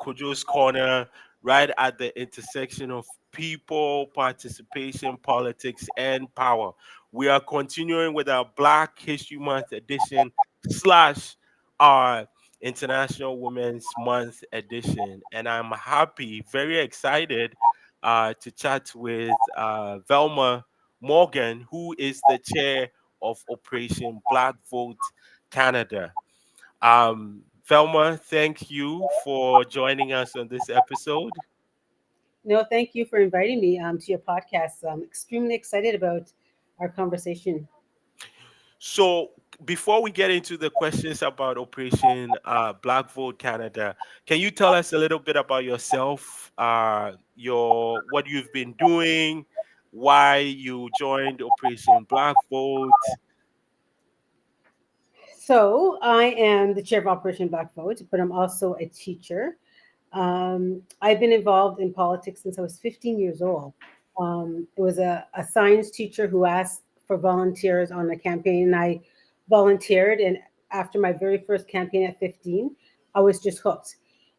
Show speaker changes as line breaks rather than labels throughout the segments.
Kojo's Corner, right at the intersection of people, participation, politics, and power. We are continuing with our Black History Month edition slash our International Women's Month edition. And I'm happy, very excited to chat with Velma Morgan, who is the chair of Operation Black Vote Canada. Velma, thank you for joining us on this episode.
No, thank you for inviting me to your podcast. I'm extremely excited about our conversation.
So, before we get into the questions about Operation Black Vote Canada, can you tell us a little bit about yourself, your what you've been doing, why you joined Operation Black Vote?
So, I am the chair of Operation Black Vote, but I'm also a teacher. I've been involved in politics since I was 15 years old. It was a science teacher who asked for volunteers on the campaign, and I volunteered. And after my very first campaign at 15, I was just hooked.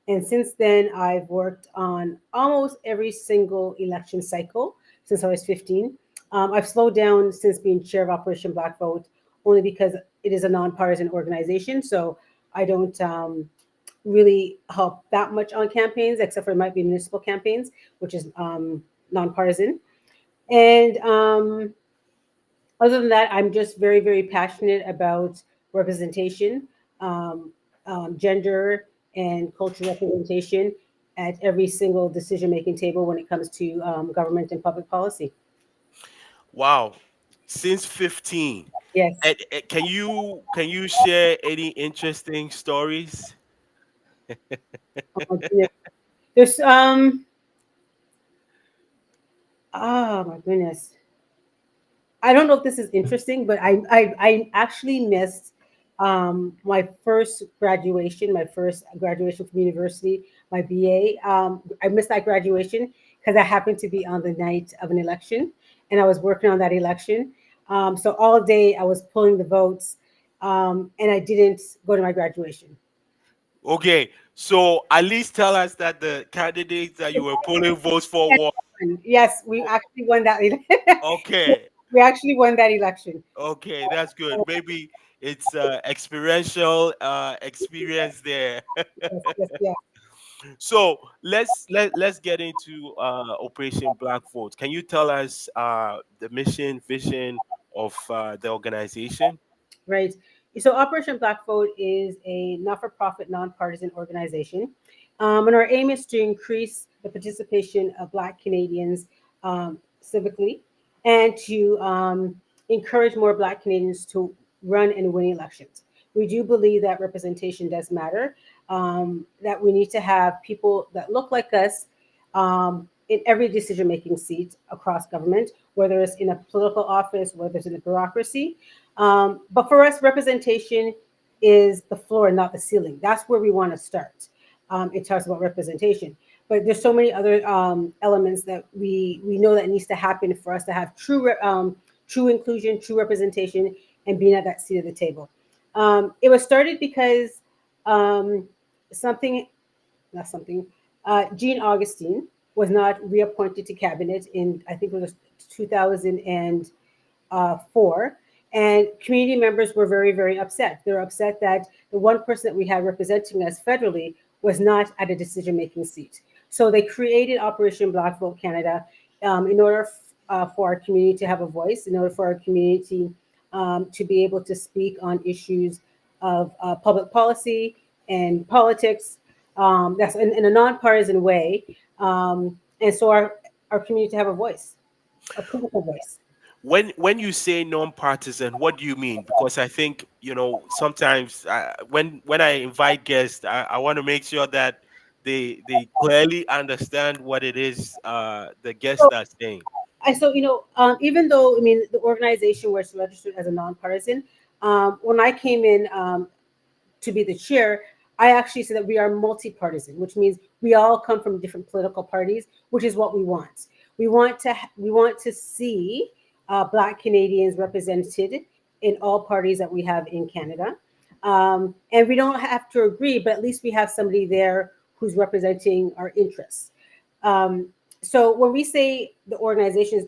And since then, I've worked on almost every single election cycle since I was 15. I've slowed down since being chair of Operation Black Vote, only because it is a nonpartisan organization. So I don't really help that much on campaigns, except for it might be municipal campaigns, which is nonpartisan. And other than that, I'm just very, very passionate about representation, um, gender, and cultural representation at every single decision making table when it comes to government and public policy.
Wow, since 15.
Yes.
Can you share any interesting stories?
Oh my goodness. There's oh my goodness. I don't know if this is interesting, but I actually missed my first graduation, my first graduation from university, my BA. I missed that graduation because I happened to be on the night of an election, and I was working on that election. So all day I was pulling the votes, and I didn't go to my graduation.
Okay, so at least tell us that the candidates that you were polling votes for were
Yes, we actually won that.
okay.
We actually won that election.
Okay, that's good. Maybe it's experiential experience there.
Yes, yes, yes.
So let's get into Operation Black Vote. Can you tell us the mission, vision of the organization?
Right. So Operation Black Vote is a not-for-profit, nonpartisan organization, and our aim is to increase the participation of Black Canadians civically, and to encourage more Black Canadians to run and win elections. We do believe that representation does matter. That we need to have people that look like us in every decision-making seat across government, whether it's in a political office, whether it's in the bureaucracy. But for us, representation is the floor and not the ceiling. That's where we want to start. It talks about representation, but there's so many other elements that we know that needs to happen for us to have true inclusion, true representation, and being at that seat of the table. It was started because um, something, not something, Jean Augustine was not reappointed to cabinet in, I think it was 2004. And community members were very, very upset. They were upset that the one person that we had representing us federally was not at a decision making seat. So they created Operation Black Vote Canada in order for our community to have a voice, in order for our community to be able to speak on issues of public policy and politics. That's in a nonpartisan way. And so our community to have a voice, a critical voice.
When you say non-partisan, what do you mean? Because I think sometimes when I invite guests, I want to make sure that they clearly understand what it is the guests
So
are saying.
even though I mean the organization was registered as a nonpartisan, when I came in to be the chair, I actually said that we are multi-partisan, which means we all come from different political parties, which is what we want. We want to see Black Canadians represented in all parties that we have in Canada, and we don't have to agree, but at least we have somebody there who's representing our interests. Um, so when we say the organization is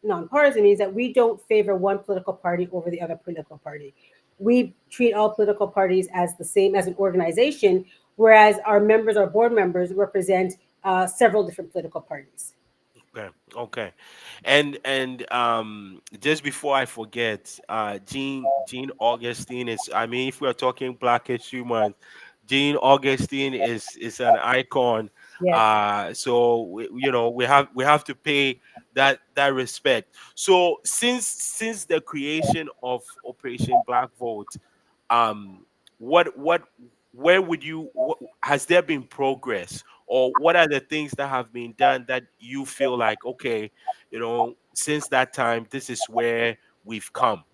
nonpartisan, means that we don't favor one political party over the other political party. We treat all political parties as the same as an organization, whereas our members, our board members, represent several different political parties.
Okay, okay. And just before I forget, Jean Augustine is, I mean, if we're talking Black History Month, Jean Augustine is an icon.
Yes,
So we have to pay that respect. So since the creation of Operation Black Vote, um what where would you has there been progress, or what are the things that have been done that you feel like, okay, since that time, this is where we've come?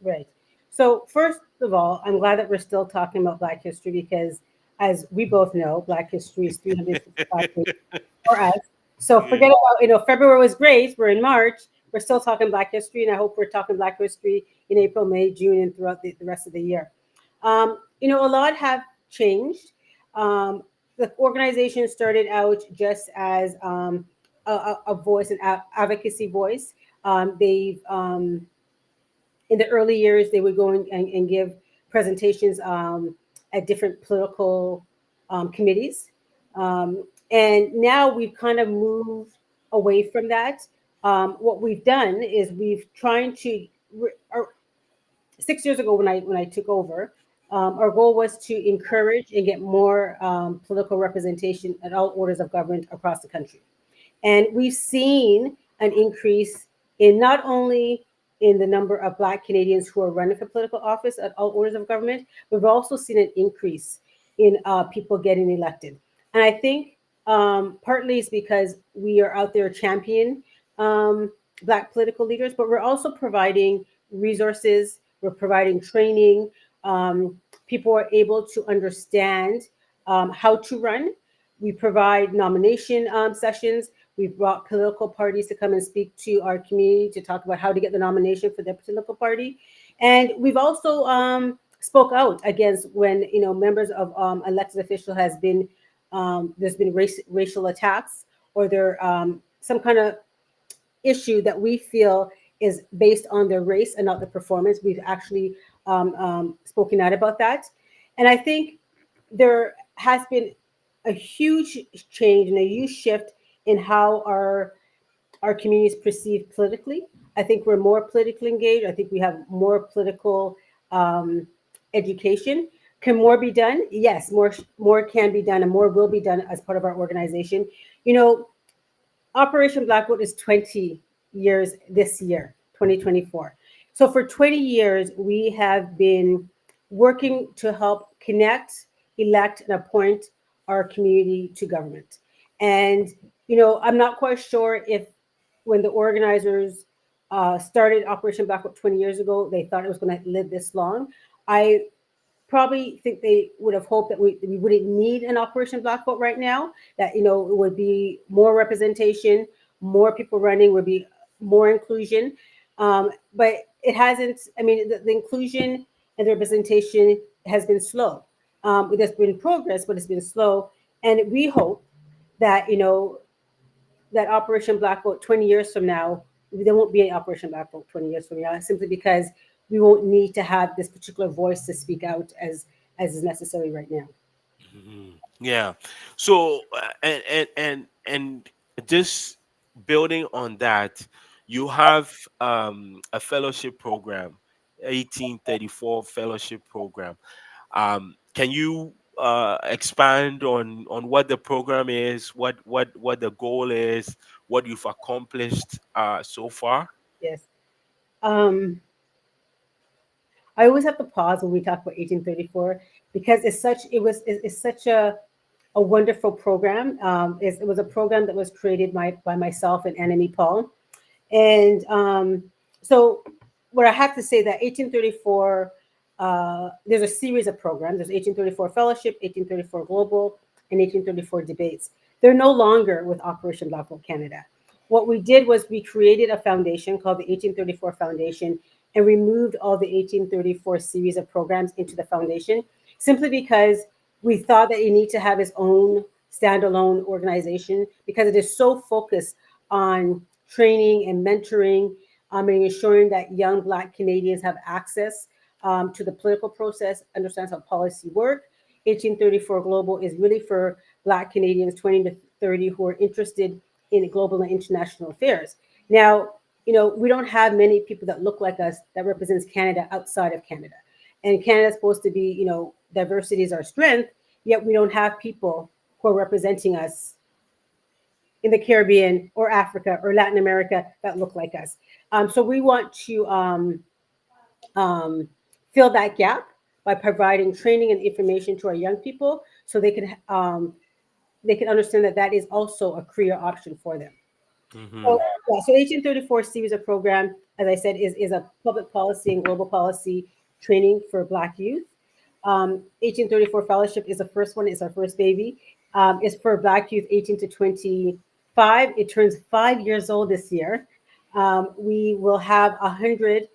right. So first of all, I'm glad that we're still talking about Black history because, as we both know, Black history is 365 days for us. So
Yeah.
forget about, February was great. We're in March. We're still talking Black history, and I hope we're talking Black history in April, May, June, and throughout the rest of the year. A lot have changed. Um, the organization started out just as a voice, an advocacy voice. They've In the early years, they would go and give presentations at different political committees. And now we've kind of moved away from that. What we've done is we've trying to, 6 years ago when I took over, our goal was to encourage and get more political representation at all orders of government across the country. And we've seen an increase in not only in the number of Black Canadians who are running for political office at all orders of government, we've also seen an increase in people getting elected. And I think partly it's because we are out there championing um, Black political leaders, but we're also providing resources, we're providing training. People are able to understand how to run. We provide nomination sessions. We've brought political parties to come and speak to our community to talk about how to get the nomination for their political party. And we've also spoke out against when members of elected official has been there's been racial attacks, or there some kind of issue that we feel is based on their race and not the performance. We've actually spoken out about that. And I think there has been a huge change and a huge shift in how our communities perceive politically. I think we're more politically engaged. I think we have more political um, education. Can more be done? Yes, more can be done, and more will be done as part of our organization. You know, Operation Blackwood is 20 years this year, 2024. So for 20 years, we have been working to help connect, elect, and appoint our community to government. And, I'm not quite sure if when the organizers started Operation Blackwood 20 years ago, they thought it was going to live this long. I probably think they would have hoped that we wouldn't need an Operation Black Vote right now, that it would be more representation, more people running, would be more inclusion. But it hasn't. I mean, the inclusion and the representation has been slow. There's been progress, but it's been slow. And we hope that that Operation Black Vote 20 years from now, there won't be an Operation Black Vote 20 years from now, simply because we won't need to have this particular voice to speak out as is necessary right now.
Yeah. So and just building on that, you have a fellowship program, 1834 fellowship program. Can you expand on what the program is, what the goal is, what you've accomplished so far?
Yes. Um, I always have to pause when we talk about 1834 because it's such a wonderful program. It was a program that was created by myself and Annemie Paul. And so, what I have to say that 1834, there's a series of programs. There's 1834 Fellowship, 1834 Global, and 1834 Debates. They're no longer with Operation Black Vote Canada. What we did was we created a foundation called the 1834 Foundation and removed all the 1834 series of programs into the foundation simply because we thought that it need to have its own standalone organization because it is so focused on training and mentoring, and ensuring that young Black Canadians have access to the political process, understands how policy work. 1834 Global is really for Black Canadians 20 to 30 who are interested in global and international affairs. Now, we don't have many people that look like us that represents Canada outside of Canada. And Canada is supposed to be, diversity is our strength, yet we don't have people who are representing us in the Caribbean or Africa or Latin America that look like us. So we want to um, fill that gap by providing training and information to our young people so they can understand that that is also a career option for them.
Mm-hmm.
So, yeah, so 1834 series of program, as I said, is a public policy and global policy training for Black youth. 1834 fellowship is the first one. It's our first baby. It's for Black youth 18 to 25. It turns 5 years old this year. We will have 100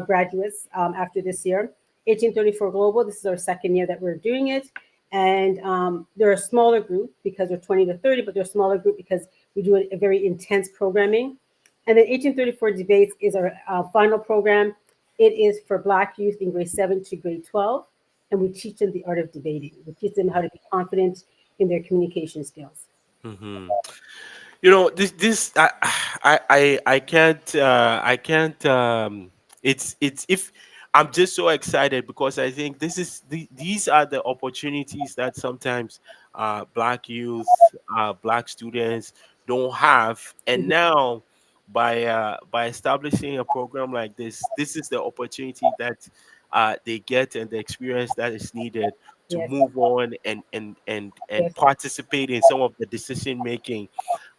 graduates after this year. 1834 Global, this is our second year that we're doing it. And they're a smaller group because they're 20 to 30, but they're a smaller group because we do a very intense programming. And then 1834 Debates is our final program. It is for Black youth in grade 7 to grade 12. And we teach them the art of debating. We teach them how to be confident in their communication skills.
Mm-hmm. This I can't it's if I'm just so excited because I think these are the opportunities that sometimes Black youth, Black students don't have. And
Mhm.
now by establishing a program like this is the opportunity that they get and the experience that is needed to
Yes,
move on and
yes,
participate in some of the decision making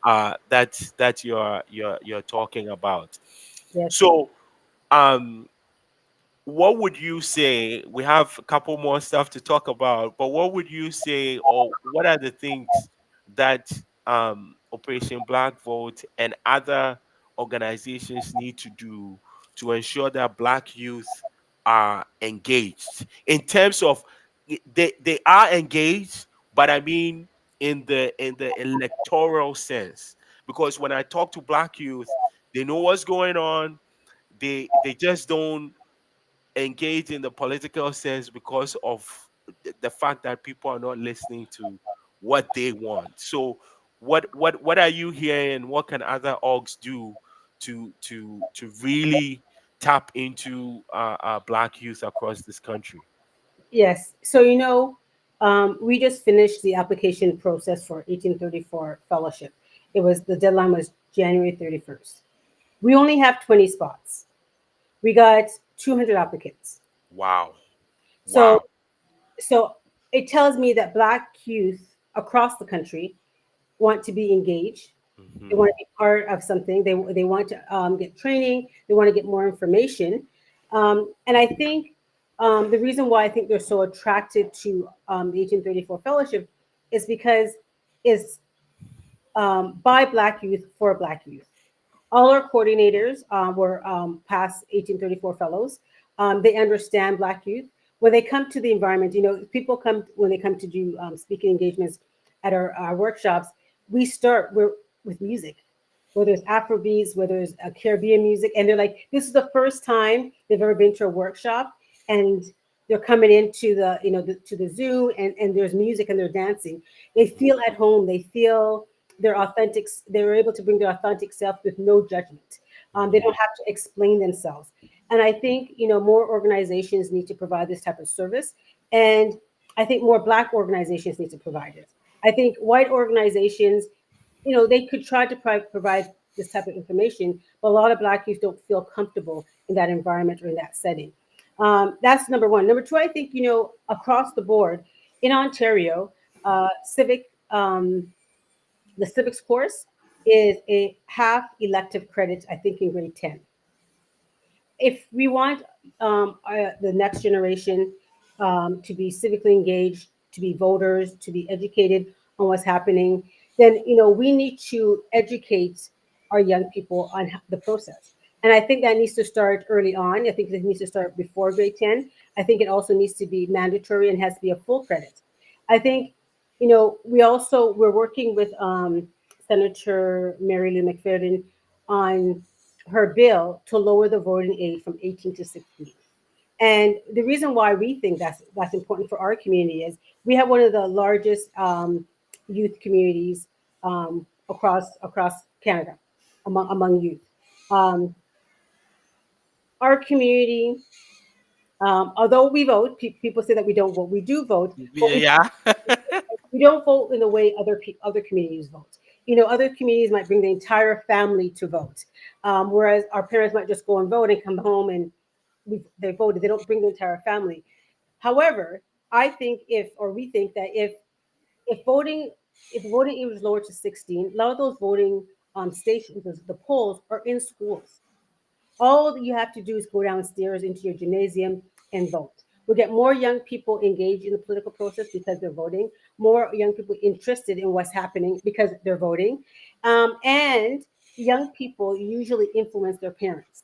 that you're talking about.
yes,
So, um, what would you say? We have a couple more stuff to talk about, but what would you say, or what are the things that Operation Black Vote and other organizations need to do to ensure that Black youth are engaged in terms of they are engaged, but I mean in the electoral sense, because when I talk to Black youth, they know what's going on. They just don't engage in the political sense because of the fact that people are not listening to what they want. So what are you hearing? What can other orgs do to really tap into Black youth across this country?
yes. So, we just finished the application process for 1834 fellowship. The deadline was January 31st. We only have 20 spots. We got 200 applicants.
Wow.
So,
Wow.
so it tells me that Black youth across the country want to be engaged. They
Hmm.
want to be part of something. They want to get training. They want to get more information. And I think the reason why I think they're so attracted to the 1834 fellowship is because it's by Black youth for Black youth. All our coordinators were past 1834 fellows. They understand Black youth. When they come to the environment, people come when they come to do speaking engagements at our workshops. We start with music, whether it's Afrobeats, whether it's Caribbean music, and they're like, this is the first time they've ever been to a workshop, and they're coming into to the zoo, and there's music and they're dancing. They feel at home. They feel their authentic. They were able to bring their authentic self with no judgment. They
Hmm.
don't have to explain themselves. And I think more organizations need to provide this type of service, and I think more Black organizations need to provide it. I think white organizations, they could try to provide this type of information, but a lot of Black youth don't feel comfortable in that environment or in that setting. That's number one. Number two, I think across the board in Ontario, civic the civics course is a half elective credit, I think, in grade 10. If we want the next generation to be civically engaged, to be voters, to be educated on what's happening, then we need to educate our young people on the process. And I think that needs to start early on. I think it needs to start before grade 10. I think it also needs to be mandatory and has to be a full credit. I think We're working with Senator Mary Lou McFerrin on her bill to lower the voting age from 18 to 16. And the reason why we think that's important for our community is we have one of the largest youth communities across Canada among youth. Um, our community, although we vote, people say that we don't vote. We do vote, but
Yeah.
we don't vote in the way other communities vote. Other communities might bring the entire family to vote, whereas our parents might just go and vote and come home and they voted. They don't bring the entire family. However, I think we think that if voting if voting age was lowered to 16, a lot of those voting stations, the polls are in schools. All that you have to do is go downstairs into your gymnasium and vote. We'll get more young people engaged in the political process because they're voting, more young people interested in what's happening because they're voting. And young people usually influence their parents,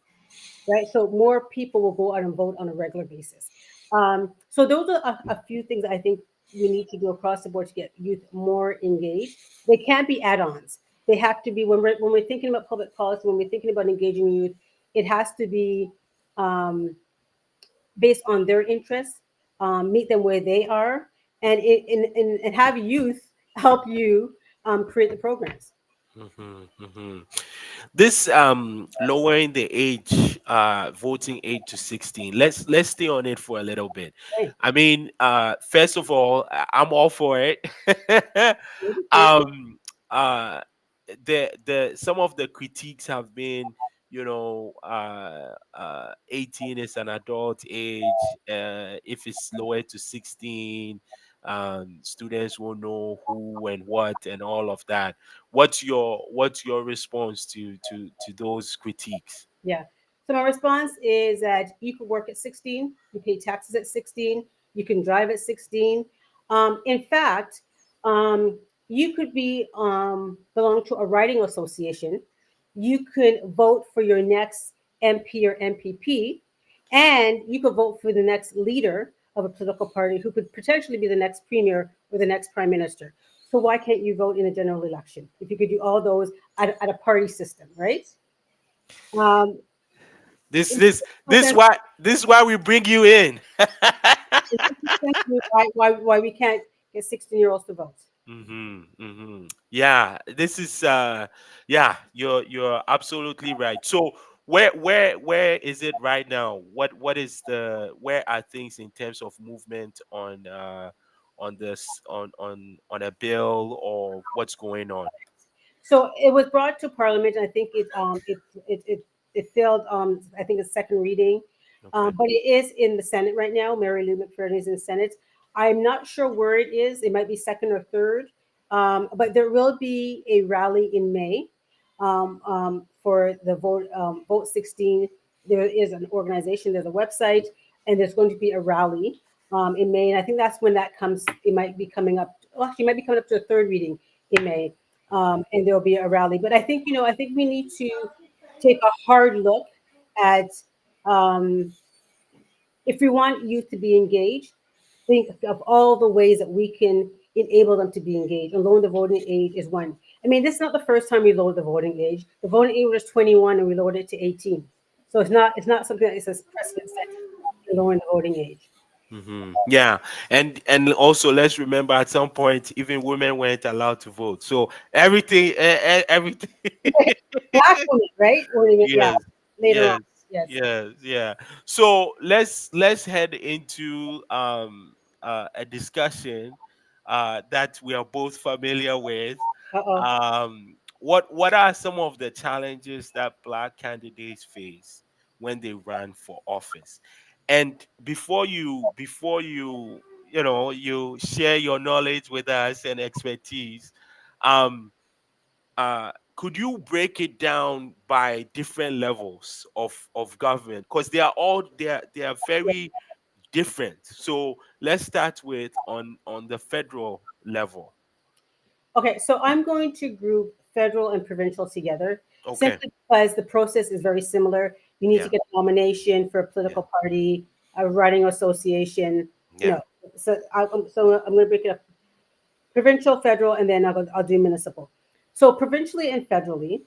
right? So more people will go out and vote on a regular basis. So those are a few things I think we need to do across the board to get youth more engaged. They can't be add-ons. They have to be when we're thinking about public policy, when we're thinking about engaging youth, it has to be um, based on their interests, meet them where they are, and have youth help you create the programs.
Mhm, mhm. This lowering the voting age to 16. Let's stay on it for a little bit.
Right.
I mean, first of all, I'm all for it.
Maybe too.
um uh the some of the critiques have been, 18 is an adult age. If it's lowered to 16, students will know who and what and all of that. What's your response to those critiques?
Yeah. So my response is that you could work at 16, you pay taxes at 16, you can drive at 16. In fact, you could be belong to a writing association. You could vote for your next MP or MPP, and you could vote for the next leader of a political party who could potentially be the next premier or the next prime minister. So why can't you vote in a general election if you could do all those at a party system, right? Um,
This
in
this this why this why we bring you in.
why we can't get 16-year-olds to vote.
Yeah, this is yeah, you're absolutely right. So where is it right now? Where are things in terms of movement on this on a bill, or what's going on?
So it was brought to Parliament. I think it failed. I think a second reading,
Okay.
but it is in the Senate right now. Mary Lou McFerrin is in the Senate. I'm not sure where it is. It might be second or third, but there will be a rally in May for the Vote 16. There is an organization. There's a website, and there's going to be a rally in May. And I think that's when that comes. It might be coming up. Well, actually, it might be coming up to a third reading in May, and there'll be a rally. But I think we need to take a hard look at um, if we want youth to be engaged. Think of all the ways that we can enable them to be engaged. And lowering the voting age is one. I mean, this is not the first time we lowered the voting age. The voting age was 21, and we lowered it to 18. So it's not something that is a precedent set in lowering the voting age.
Yeah, and also let's remember at some point even women weren't allowed to vote. So everything.
Black women, right? Yeah,
Yes,
later on.
yes,
Yes.
yes, yeah. So let's head into a discussion that we are both familiar with.
Uh-oh.
What are some of the challenges that Black candidates face when they run for office? And before you you share your knowledge with us and expertise, um, could you break it down by different levels of government, because they are very different? So let's start with on the federal level.
Okay, so I'm going to group federal and provincial together
Okay.
simply because the process is very similar. You need to
Yeah.
get a nomination for a
Yeah.
political party, a writing association, you
Yeah.
know. So I'm going to break it up. provincial, federal, and then I'll do municipal. So provincially and federally,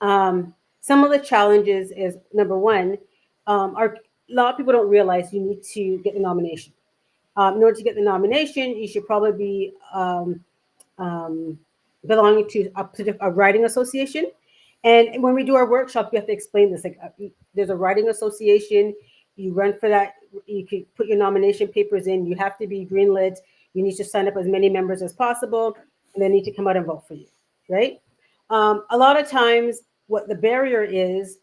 some of the challenges is number one, are a lot of people don't realize you need to get the nomination. In order to get the nomination, you should probably be um, belonging to a writing association. And when we do our workshops, we have to explain this. Like, there's a writing association. You run for that. You can put your nomination papers in. You have to be greenlit. You need to sign up as many members as possible, and they need to come out and vote for you, right? A lot of times, what the barrier is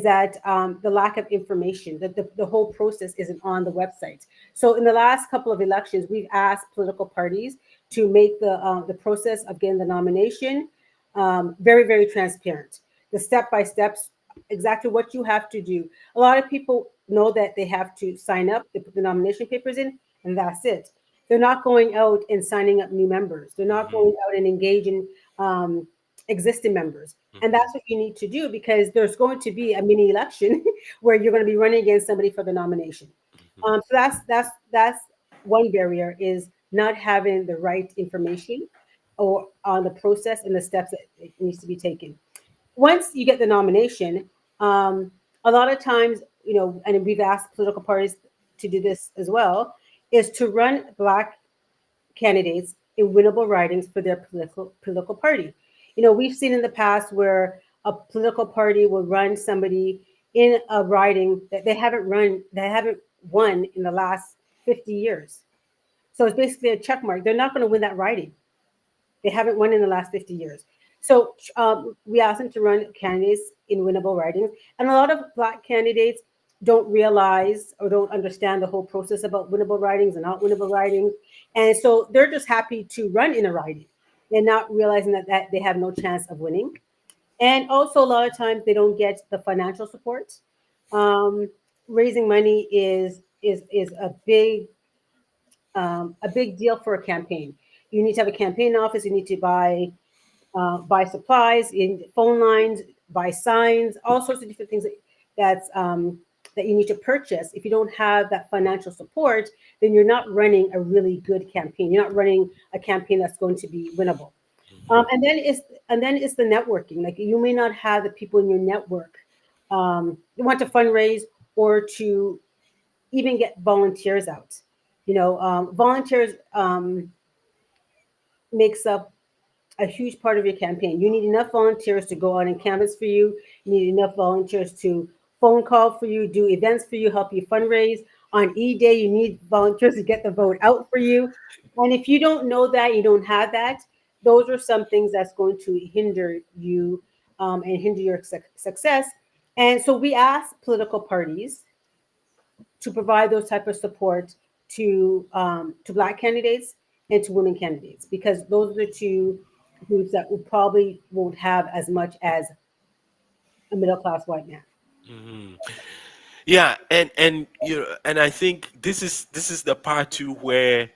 that the lack of information, that the whole process isn't on the website. So in the last couple of elections, we've asked political parties to make the process of getting the nomination very, very transparent. The step by steps, exactly what you have to do. A lot of people know that they have to sign up, they put the nomination papers in, and that's it. They're not going out and signing up new members. They're not
Mhm.
going out and engaging existing members. And
Mhm.
that's what you need to do, because there's going to be a mini election where you're going to be running against somebody for the nomination.
Mhm.
So that's one barrier, is not having the right information or on the process and the steps that it needs to be taken. Once you get the nomination, a lot of times, and we've asked political parties to do this as well, is to run Black candidates in winnable ridings for their political party. We've seen in the past where a political party will run somebody in a riding that they haven't won in the last 50 years. So it's basically a check mark. They're not going to win that riding. They haven't won in the last 50 years. So we asked them to run candidates in winnable ridings. And a lot of Black candidates don't realize or don't understand the whole process about winnable ridings and not winnable ridings. And so they're just happy to run in a riding and not realizing that they have no chance of winning. And also, a lot of times they don't get the financial support. Um, Raising money is a big deal for a campaign. You need to have a campaign office. You need to buy supplies, in phone lines, buy signs, all sorts of different things that you need to purchase. If you don't have that financial support, then you're not running a really good campaign. You're not running a campaign that's going to be winnable.
Mhm.
And then it's the networking. Like, you may not have the people in your network you want to fundraise or to even get volunteers out. Volunteers makes up a huge part of your campaign. You need enough volunteers to go out and canvas for you. You need enough volunteers to phone call for you, do events for you, help you fundraise. On E-Day, you need volunteers to get the vote out for you. And if you don't know that, you don't have that, those are some things that's going to hinder you and hinder your success. And so we ask political parties to provide those type of support to Black candidates and to women candidates, because those are the two groups that will probably won't have as much as a middle class white man.
Mhm. Yeah, and I think this is the part too where,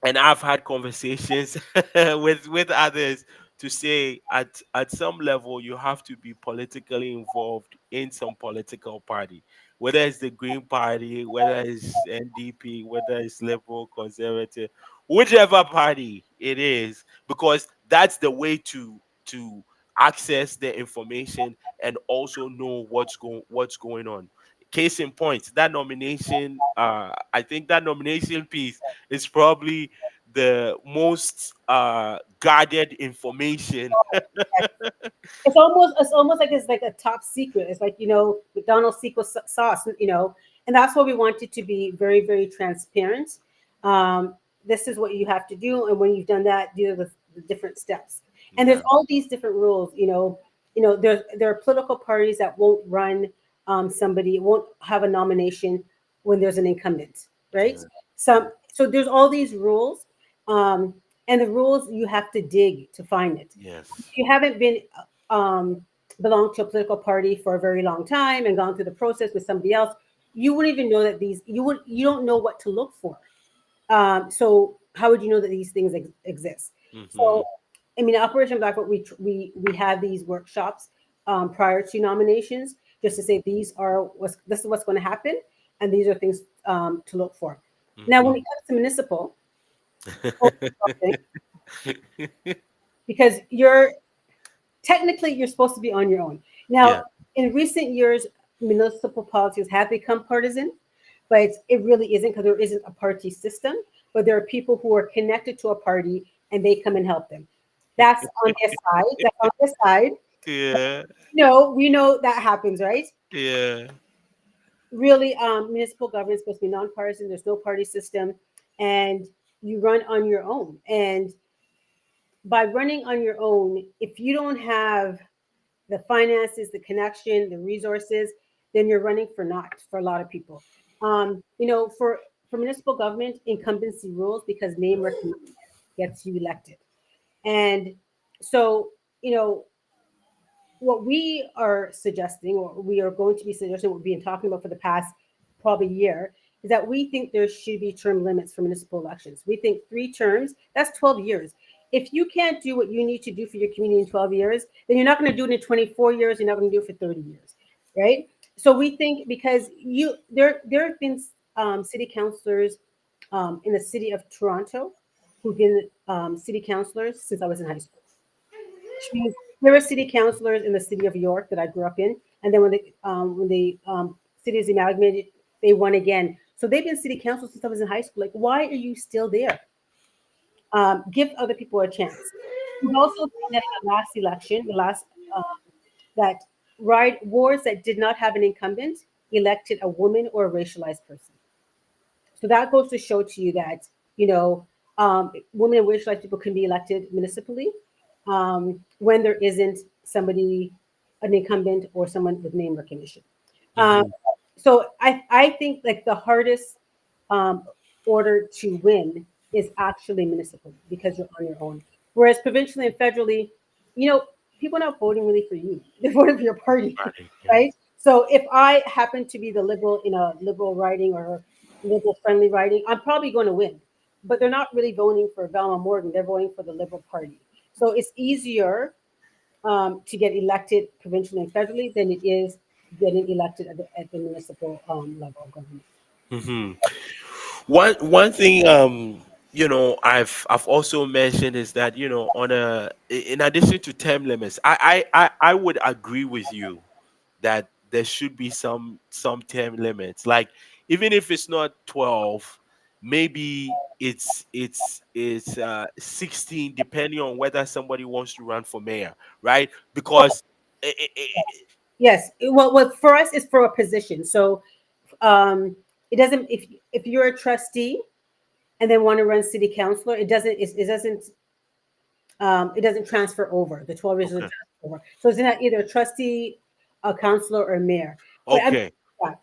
and I've had conversations with others to say, at some level you have to be politically involved in some political party, whether it's the Green Party, whether it's NDP, whether it's Liberal, Conservative, whichever party it is, because that's the way to access the information and also know what's going on. Case in point, that nomination, I think that nomination piece is probably the most guarded information.
It's almost like it's like a top secret. It's like, McDonald's secret sauce. And that's why we want it to be very, very transparent. This is what you have to do, and when you've done that, these are the different steps. And there's
Yeah.
all these different rules. There are political parties that won't run somebody, won't have a nomination when there's an incumbent, right?
Yeah.
So there's all these rules, um, and the rules you have to dig to find it.
Yes.
If you haven't been um, belonged to a political party for a very long time and gone through the process with somebody else, you wouldn't even know that you don't know what to look for. So how would you know that these things exist?
Hmm.
So, I mean, Operation Blackfoot, we have these workshops prior to nominations, just to say this is what's going to happen, and these are things to look for. Now, when
Hmm.
it comes to municipal, or something, because you're technically you're supposed to be on your own.
Yeah.
Now, in recent years, municipal politics have become partisan, but it really isn't because there isn't a party system. But there are people who are connected to a party and they come and help them. That's on their side. That's on their side.
Yeah.
No, we know that happens, right?
Yeah.
Really, municipal government is supposed to be nonpartisan. There's no party system, and you run on your own. And by running on your own, if you don't have the finances, the connection, the resources, then you're running for naught for a lot of people. For municipal government, incumbency rules because name recognition gets you elected. And so, you know, what we are suggesting, or we are going to be suggesting, what we've been talking about for the past probably year, is that we think there should be term limits for municipal elections. We think 3 terms, that's 12 years. If you can't do what you need to do for your community in 12 years, then you're not going to do it in 24 years, you're not going to do it for 30 years, right? So we think because there have been city councilors in the city of Toronto who've been city councilors since I was in high school. Which means there were city councilors in the city of York that I grew up in, and then when the city is amalgamated, they won again. So they've been city council since I was in high school. Like, why are you still there? Give other people a chance. We've also seen that in the last election, the last that wards that did not have an incumbent elected a woman or a racialized person. So that goes to show to you that, women and racialized people can be elected municipally when there isn't somebody, an incumbent or someone with name recognition. Um,
Hmm.
so I think like the hardest um, order to win is actually municipal because you're on your own. Whereas provincially and federally, you know, people are not voting really for you; they're voting for your party,
Right. Yeah.
right? So if I happen to be the liberal in a liberal riding or liberal friendly riding, I'm probably going to win. But they're not really voting for Velma Morgan; they're voting for the Liberal Party. So it's easier to get elected provincially and federally than it is getting elected at the municipal level of government.
Hmm. One thing I've also mentioned is that on in addition to term limits, I would agree with you that there should be some term limits. Like even if it's not 12, maybe it's 16, depending on whether somebody wants to run for mayor, right? Because
Yes. Well, for us, it's for a position. So it doesn't. If you're a trustee and then want to run city councilor, it doesn't transfer over. The 12 years doesn't
okay,
transfer over. So it's not either a trustee, a councilor, or a mayor. But
okay.
yeah,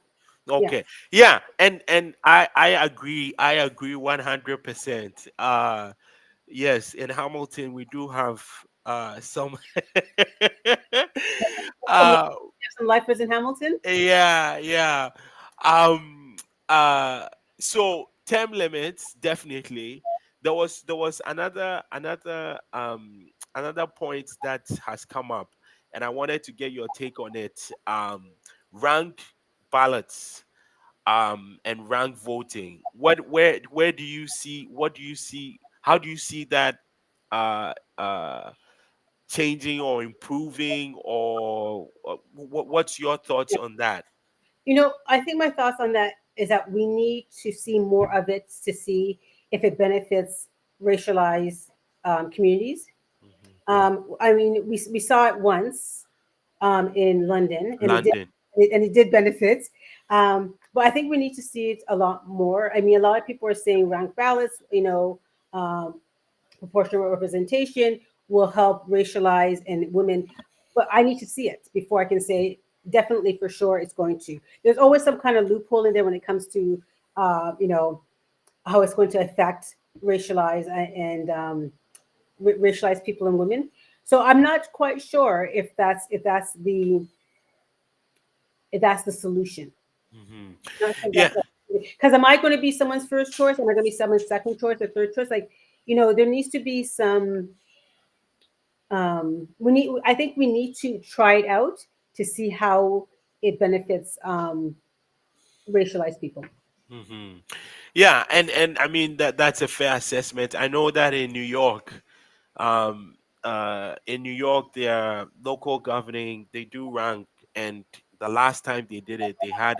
yeah.
Okay. Yeah, and I agree 100%. Yes, in Hamilton we do have some
Some,
uh
some lifers in Hamilton.
yeah, yeah. Um so term limits definitely. There was another point that has come up, and I wanted to get your take on it. Ranked ballots and rank voting. Where do you see, what do you see, how do you see that uh uh changing or improving, or what's your thoughts on that?
I think my thoughts on that is that we need to see more of it to see if it benefits racialized communities.
Mhm.
I mean, we saw it once in London, and it did
London.
and it did benefit. But I think we need to see it a lot more. I mean, a lot of people are saying rank ballots, um, proportional representation will help racialize and women, but I need to see it before I can say definitely for sure it's going to. There's always some kind of loophole in there when it comes to, how it's going to affect racialized and racialized people and women. So I'm not quite sure if that's the solution.
Hmm.
Not sure if
Yeah.
that's because am I going to be someone's first choice? Am I going to be someone's second choice or third choice? Like, there needs to be some. I think we need to try it out to see how it benefits racialized people.
Hmm. Yeah, and I mean that's a fair assessment. I know that in New York, um, in New York, their local governing they do rank, and the last time they did it, they had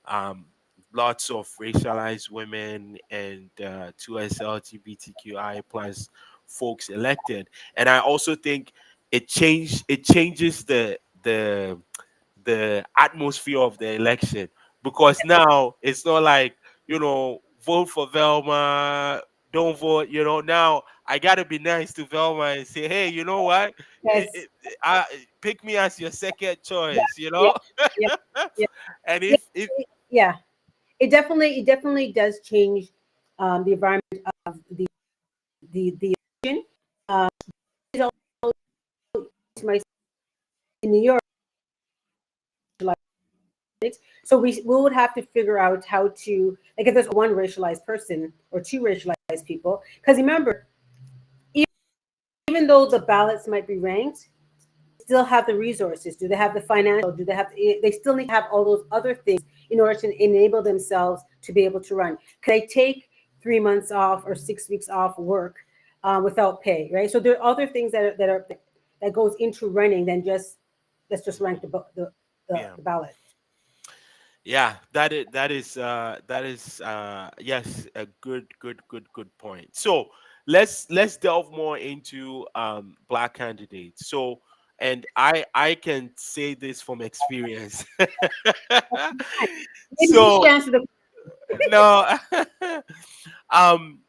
um, lots of racialized women and 2S LGBTQI plus folks elected, and I also think it changes the atmosphere of the election because now it's not like vote for Velma, don't vote. Now I gotta be nice to Velma and say, hey, you know what?
Yes.
I pick me as your second
Yeah.
choice.
Yeah. Yeah. Yeah.
And
Yeah.
if
Yeah. It definitely does change the environment of the election. Um, it's also to my in New York, like, so we would have to figure out how to, like, if there's one racialized person or two racialized people, because remember, even though the ballots might be ranked, still have the resources? Do they have the financial? Do they have? They still need to have all those other things in order to enable themselves to be able to run. Could they take 3 months off or 6 weeks off work without pay? Right. So there are other things that goes into running than just let's just rank
yeah,
the ballot.
yeah, that is yes, a good point. So let's delve more into black candidates. So and I can say this from experience.
Maybe you
So
should answer the.
no, um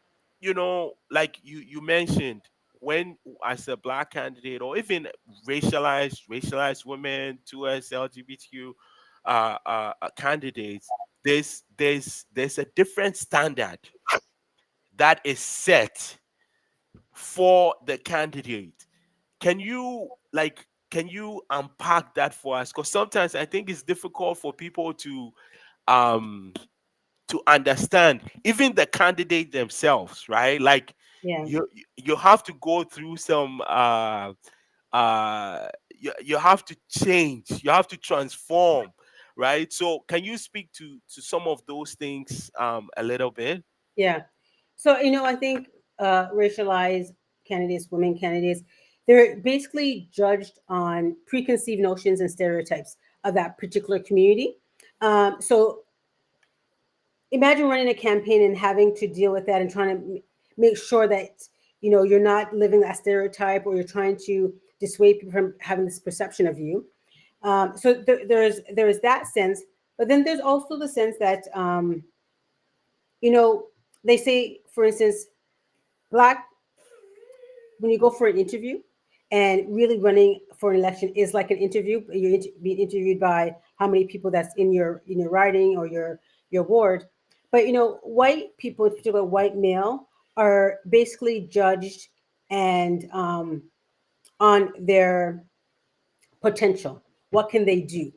like you mentioned, when as a black candidate or even racialized women towards LGBTQ candidates, there's a different standard that is set for the candidate. Can you unpack that for us? Because sometimes I think it's difficult for people um to understand, even the candidate themselves, right? Like
Yeah.
you have to go through some you have to change, you have to transform, right? So can you speak to some of those things a little bit?
Yeah. So, I think racialized candidates, women candidates, they're basically judged on preconceived notions and stereotypes of that particular community. So, imagine running a campaign and having to deal with that and trying to make sure that you're not living that stereotype, or you're trying to dissuade people from having this perception of you. So there is that sense, but then there's also the sense that you know they say, for instance, black when you go for an interview, and really running for an election is like an interview. You're being interviewed by how many people that's in your riding or your ward. But white people, in particular white male, are basically judged and on their potential. What can they do?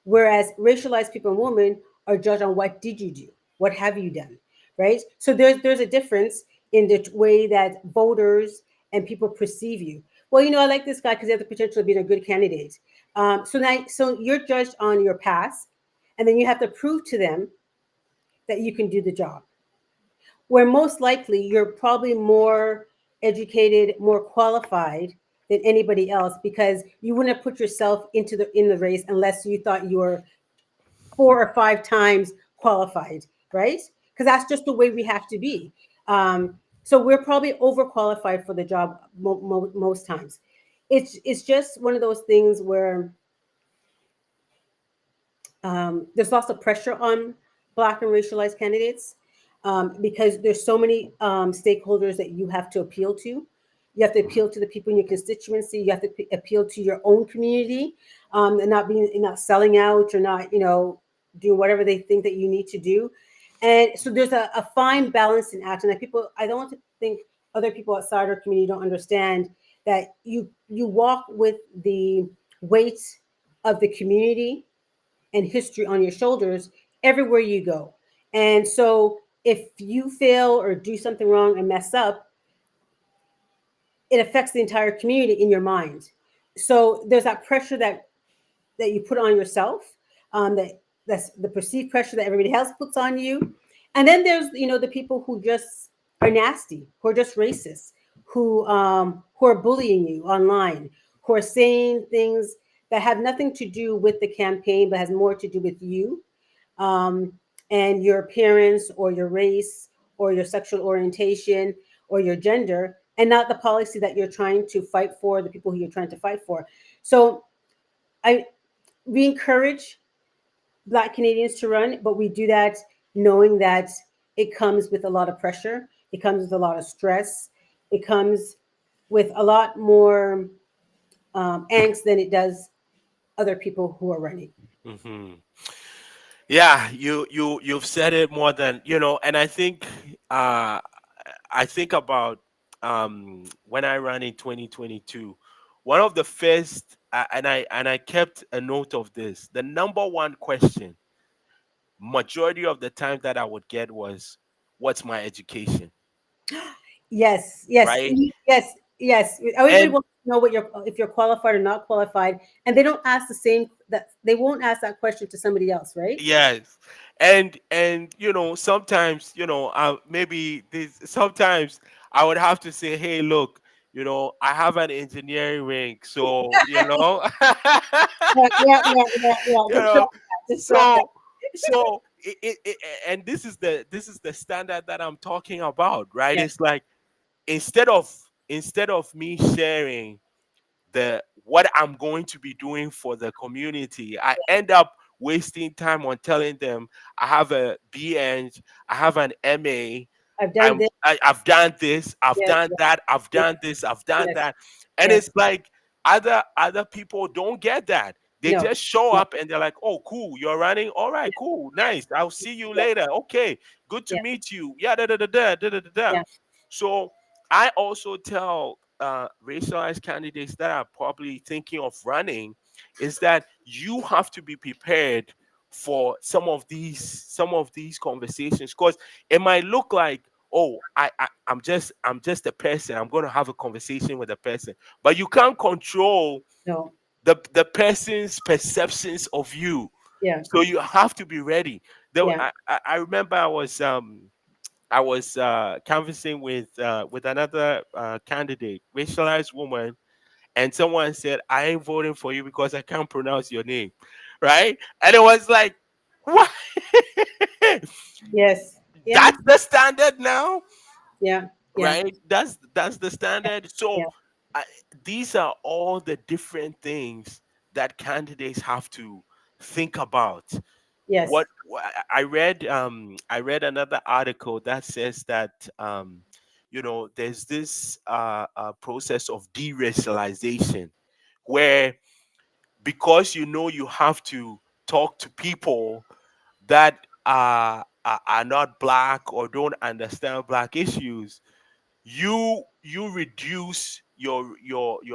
Whereas racialized people and women are judged on what did you do? What have you done? Right? So there's a difference in the way that voters and people perceive you. Well, I like this guy because they have the potential of being a good candidate. So you're judged on your past, and then you have to prove to them that you can do the job. Where most likely you're probably more educated, more qualified than anybody else, because you wouldn't have put yourself in the race unless you thought you were 4 or 5 times qualified, right? Because that's just the way we have to be. So we're probably overqualified for the job most times. It's just one of those things where there's lots of pressure on black and racialized candidates, because there's so many stakeholders that you have to appeal to. You have to appeal to the people in your constituency. You have to appeal to your own community, and not selling out, or not doing whatever they think that you need to do. And so there's a fine balancing act. And I don't want to think other people outside our community don't understand that you walk with the weight of the community and history on your shoulders everywhere you go. And so if you fail or do something wrong and mess up, it affects the entire community in your mind. So there's that pressure that you put on yourself, that's the perceived pressure that everybody else puts on you. And then there's, the people who just are nasty, who are just racist, who are bullying you online, who are saying things that have nothing to do with the campaign, but has more to do with you, um, and your appearance or your race or your sexual orientation or your gender, and not the policy that you're trying to fight for, the people who you're trying to fight for. So I we encourage Black Canadians to run, but we do that knowing that it comes with a lot of pressure, it comes with a lot of stress, it comes with a lot more angst than it does other people who are running.
Hmm. Yeah, you've said it more than and uh I think about when I ran in 2022. One of the first, and I kept a note of this. The number one question, majority of the time, that I would get was, "What's my education?"
Yes, yes,
Right?
yes, yes. Everybody
And
wants to know what you're if you're qualified or not qualified, and they don't ask the same that they won't ask that question to somebody else, right?
yes, and sometimes, maybe this sometimes I would have to say, "Hey, look, I have an engineering ring, so
Yeah, yeah, yeah, yeah, yeah.
you
Just drop
know,
that. Just drop that.
so and this is the standard that I'm talking about, right?
Yeah,
It's like, instead of me sharing the what I'm going to be doing for the community, I end up wasting time on telling them I have a BEng, I have an MA,
I've done this.
I've done this, I've
Yes,
done
yes,
that, I've
yes,
done this, I've done
yes,
that, and
yes.
it's like other people don't get that. They
No,
just show
no.
up and they're like, "Oh, cool, you're running. All right,
Yeah,
cool, nice. I'll see you
yeah,
later. Okay, good to
yeah,
meet you. Yeah, da da da da da da da." Da."
yeah.
So I also tell racialized candidates that are probably thinking of running is that you have to be prepared for some of these conversations, because it might look like, oh, I'm just a person, I'm going to have a conversation with a person, but you can't control
No,
the person's perceptions of you.
yeah,
So you have to be ready.
yeah.
I remember I was canvassing with another candidate, racialized woman, and someone said, "I ain't voting for you because I can't pronounce your name," right? And it was like, what?
Yes, yeah,
That's the standard now,
yeah, yeah,
right? That's the
yeah,
standard. So
yeah.
I, these are all the different things that candidates have to think about.
Yes,
I read another article that says that there's this process of de-racialization, where, because you have to talk to people that are not black or don't understand black issues, you reduce your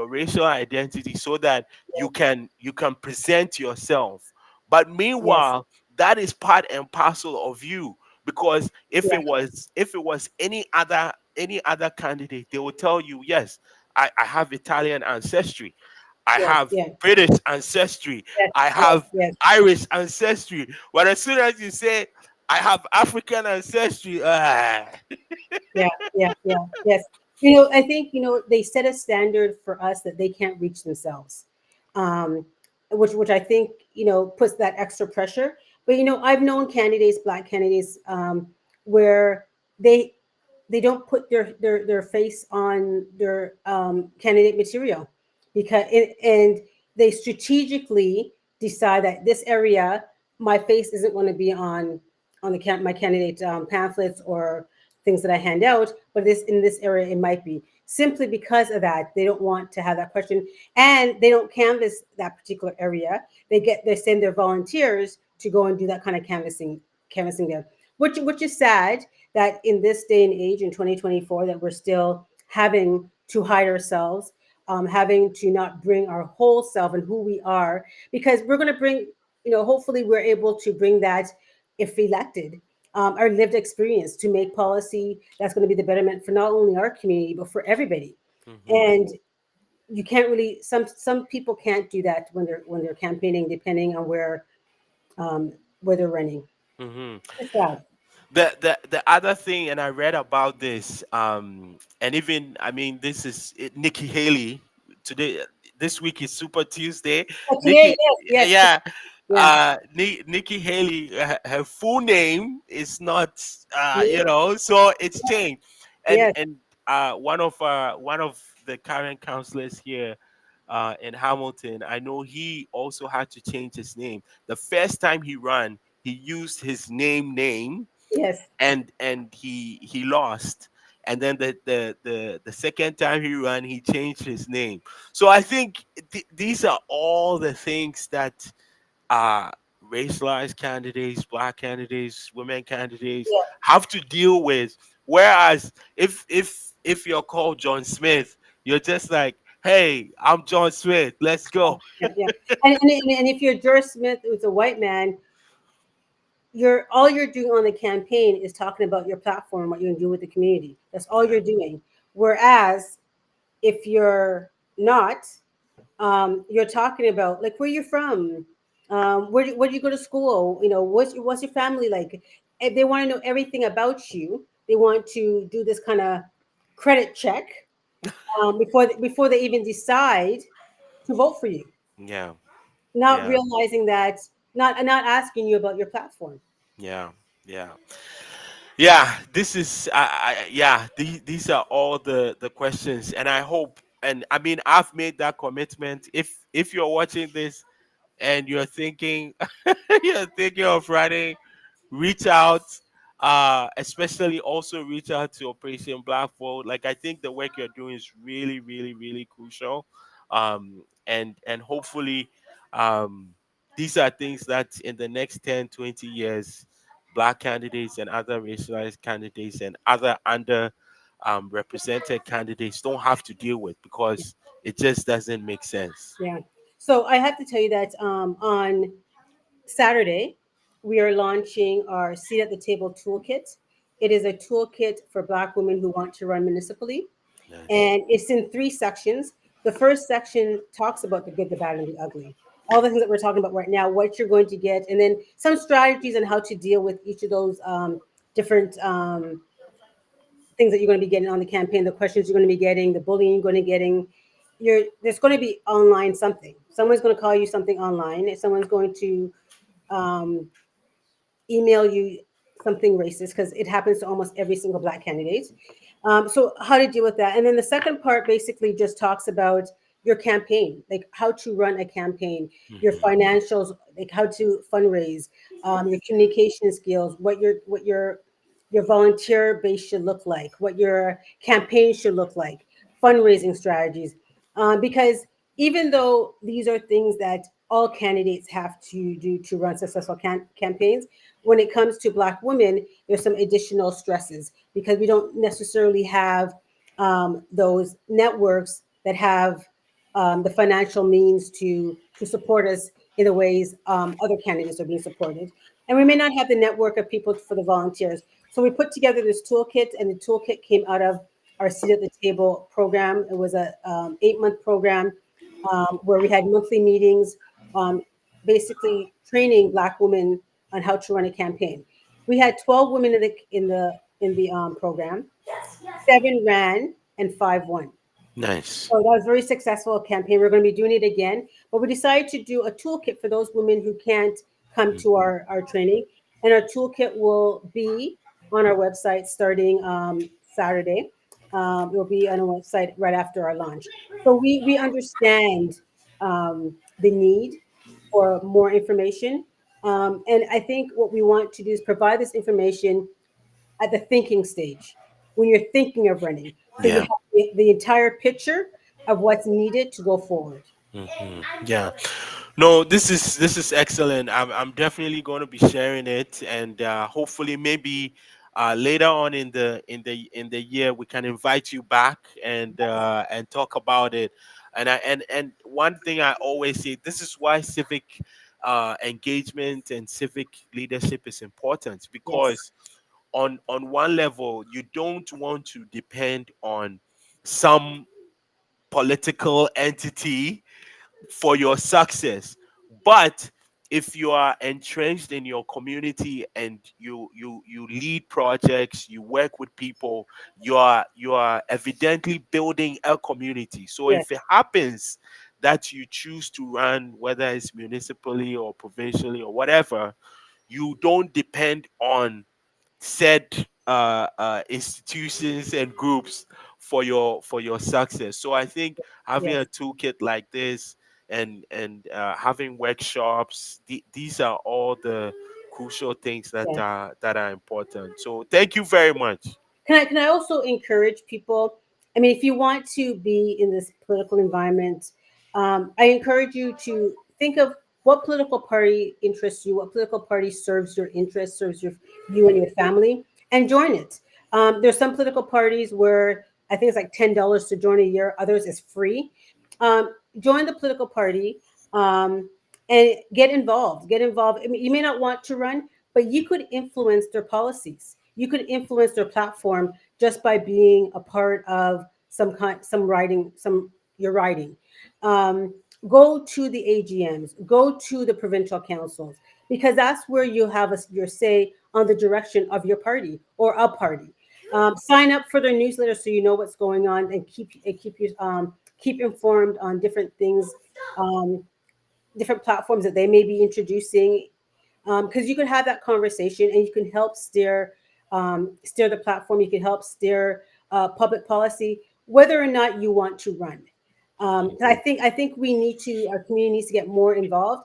racial identity so that you can present yourself. But
yes,
meanwhile, that is part and parcel of you, because if
yeah,
it was any other candidate, they will tell you, yes, I have Italian ancestry, I
yes,
have
yeah,
British ancestry,
yes,
I
yes,
have
yes.
Irish ancestry. But as soon as you say I have African ancestry,
Yeah, yeah, yeah, yes. I think, they set a standard for us that they can't reach themselves, um, which I think, puts that extra pressure. But, I've known candidates, black candidates, where they they don't put their face on their candidate material and they strategically decide that this area, my face isn't going to be on my candidate pamphlets or things that I hand out, but this in this area it might be, simply because of that. They don't want to have that question, and they don't canvass that particular area. They send their volunteers to go and do that kind of canvassing there, which is sad that in this day and age in 2024 that we're still having to hide ourselves, having to not bring our whole self and who we are, because we're going to bring, hopefully we're able to bring that if elected, our lived experience to make policy that's going to be the betterment for not only our community but for everybody.
Mhm.
And you can't really some people can't do that when they're campaigning, depending on where they're running.
Mhm.
It's sad.
The other thing, and I read about this, and even I mean, this is Nikki Haley today. This week is Super Tuesday.
Oh, today,
Nikki,
yes, yes,
yeah,
yeah,
Nikki Haley, her full name is not,
yeah,
so it's changed, and
yes,
one of the current counselors here. In Hamilton, I know he also had to change his name. The first time he ran, he used his name,
yes,
and he lost, and then the second time he ran, he changed his name. So I think these are all the things that uh racialized candidates, black candidates, women candidates
yeah,
have to deal with. Whereas if you're called John Smith, you're just like, hey, I'm John Smith, let's go.
yeah, yeah. And if you're George Smith, who's a white man, you're all you're doing on the campaign is talking about your platform, what you're going to do with the community. That's all
Yeah.
you're doing. Whereas if you're not, you're talking about like where you're from, where do you go to school? You know, what's your family like? And they want to know everything about you. They want to do this kind of credit check before they even decide to vote for you.
Yeah.
Not
Yeah.
realizing that, not asking you about your platform.
Yeah. Yeah. Yeah, this is yeah, these are all the questions, and I hope, and I mean, I've made that commitment. If you're watching this and you're thinking you're thinking of running, reach out, especially also reach out to Operation Black Vote. Like, I think the work you're doing is really, really, really crucial, and hopefully, these are things that in the next 10, 20 years, black candidates and other racialized candidates and other under represented candidates don't have to deal with, because it just doesn't make sense.
Yeah. So I have to tell you that on Saturday, we are launching our Seat at the Table toolkit. It is a toolkit for Black women who want to run municipally,
Nice.
and it's in three sections. The first section talks about the good, the bad, and the ugly. All the things that we're talking about right now, what you're going to get, and then some strategies on how to deal with each of those different things that you're going to be getting on the campaign, the questions you're going to be getting, the bullying you're going to be getting. There's going to be online something. Someone's going to call you something online, and someone's going to um, email you something racist because it happens to almost every single black candidate. So how to deal with that. And then the second part basically just talks about your campaign, like how to run a campaign, your
Hmm.
financials, like how to fundraise, your communication skills, what your volunteer base should look like, what your campaign should look like, fundraising strategies. Because even though these are things that all candidates have to do to run successful campaigns, when it comes to Black women, there's some additional stresses because we don't necessarily have those networks that have the financial means to support us in the ways other candidates are being supported. And we may not have the network of people for the volunteers. So we put together this toolkit, and the toolkit came out of our Seat at the Table program. It was a 8-month program where we had monthly meetings, um, basically training Black women on how to run a campaign. We had 12 women in the program. 7 ran and 5 won.
Nice.
So that was a very successful campaign. We're going to be doing it again, but we decided to do a toolkit for those women who can't come to
Mhm.
our training. And our toolkit will be on our website starting Saturday. It will be on our website right after our launch. So we understand the need for more information. And I think what we want to do is provide this information at the thinking stage when you're thinking of running. So you
Yeah.
have the entire picture of what's needed to go forward.
Yeah. No, this is excellent. I'm definitely going to be sharing it, and hopefully, maybe later on in the year, we can invite you back and talk about it. And one thing I always say, this is why civic engagement and civic leadership is important,
Yes,
because on one level, you don't want to depend on some political entity for your success. But if you are entrenched in your community and you lead projects, you work with people, you are evidently building a community. So
Yes.
if it happens that you choose to run, whether it's municipally or provincially or whatever, you don't depend on said institutions and groups for your success. So I think having a
Yes.
toolkit like this and having workshops, these are all the crucial things
Yes.
that are important. So thank you very much.
Can I also encourage people? I mean, if you want to be in this political environment, I encourage you to think of what political party interests you, what political party serves your interests, serves you and your family, and join it. There's some political parties where I think it's like $10 to join a year. Others is free. Join the political party, um, and get involved. Get involved. I mean, you may not want to run, but you could influence their policies. You could influence their platform just by being a part of some writing, some your writing. Um, Go to the AGMs, go to the provincial councils, because that's where you have your say on the direction of your party or a party. Sign up for their newsletter so you know what's going on, and keep you keep informed on different things, um, different platforms that they may be introducing, because you can have that conversation and you can help steer the platform. You can help steer public policy, whether or not you want to run. I think we need to our community needs to get more involved.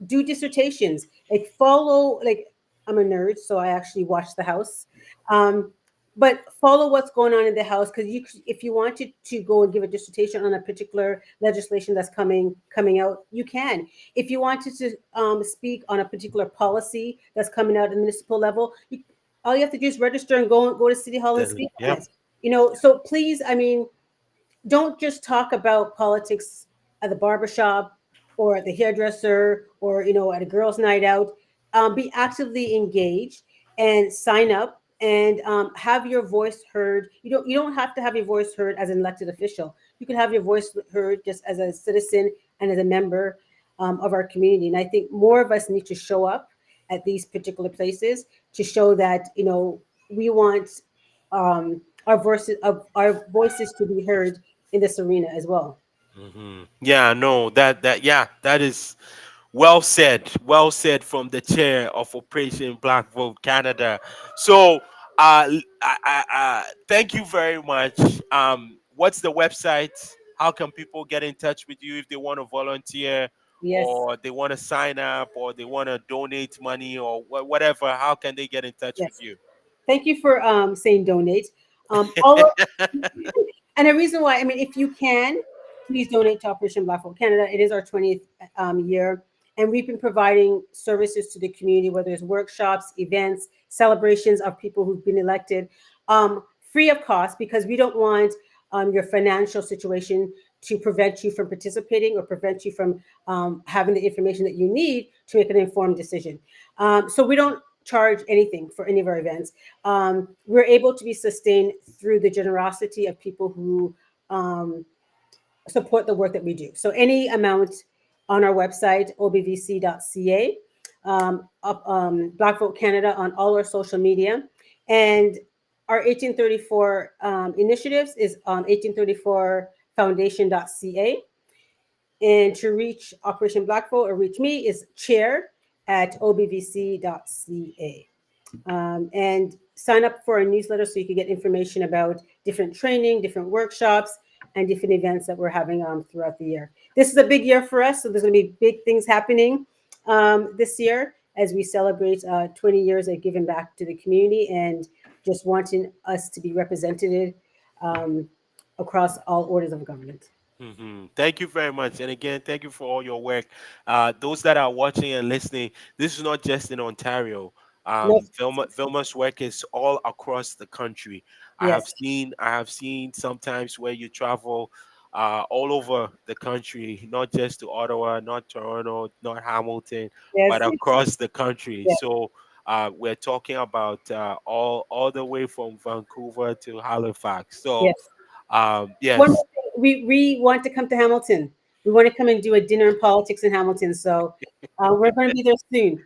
Do dissertations, like follow like I'm a nerd, so I actually watch the House. Um, but follow what's going on in the House, because if you wanted to go and give a dissertation on a particular legislation that's coming out, you can. If you wanted to speak on a particular policy that's coming out at the municipal level, all you have to do is register and go to City Hall and
Then,
speak on
yep.
it. So please, I mean, don't just talk about politics at the barbershop or at the hairdresser or at a girls' night out. Be actively engaged and sign up and have your voice heard. You don't have to have your voice heard as an elected official. You can have your voice heard just as a citizen and as a member of our community. And I think more of us need to show up at these particular places to show that we want our voices to be heard in this arena as well.
Yeah, no, that is well said. Well said from the chair of Operation Black Vote Canada. So, thank you very much. What's the website? How can people get in touch with you if they want to volunteer,
Yes,
or they want to sign up, or they want to donate money, or whatever? How can they get in touch with
yes.
you?
Thank you for saying donate. All And the reason why, I mean, if you can, please donate to Operation Black Hole Canada. It is our 20th year, and we've been providing services to the community, whether it's workshops, events, celebrations of people who've been elected, free of cost, because we don't want your financial situation to prevent you from participating or prevent you from having the information that you need to make an informed decision. So we don't charge anything for any of our events. We're able to be sustained through the generosity of people who support the work that we do. So any amount on our website, obvc.ca, Black Vote Canada on all our social media. And our 1834 initiatives is on 1834foundation.ca. And to reach Operation Black Vote or reach me is chair@obvc.ca. And sign up for our newsletter so you can get information about different training, different workshops, and different events that we're having throughout the year. This is a big year for us, so there's going to be big things happening this year as we celebrate 20 years of giving back to the community and just wanting us to be represented um, across all orders of government.
Thank you very much. And again, thank you for all your work. Those that are watching and listening, this is not just in Ontario.
No,
Vilma's work is all across the country.
yes,
I have seen sometimes where you travel all over the country, not just to Ottawa, not Toronto, not Hamilton,
yes,
but across the country.
yes,
So we're talking about all the way from Vancouver to Halifax. So
yes. One
yes.
more thing, we want to come to Hamilton. We want to come and do a dinner in politics in Hamilton. So we're going to be there soon.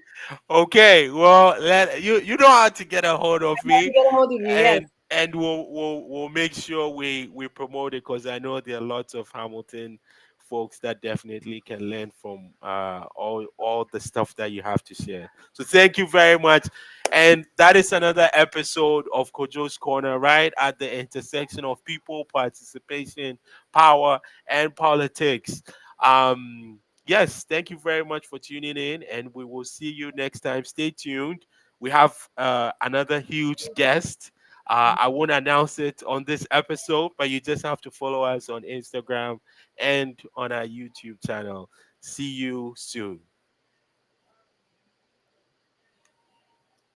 Okay, well, you know how to get a hold of
I have to
me,
get a hold of you. Yes.
and we'll make sure we promote it, because I know there are lots of Hamilton folks that definitely can learn from all the stuff that you have to share. So thank you very much, and that is another episode of Kojo's Corner, right at the intersection of people, participation, power, and politics. Yes, thank you very much for tuning in, and we will see you next time. Stay tuned. We have another huge guest. I won't announce it on this episode, but you just have to follow us on Instagram and on our YouTube channel. See you soon.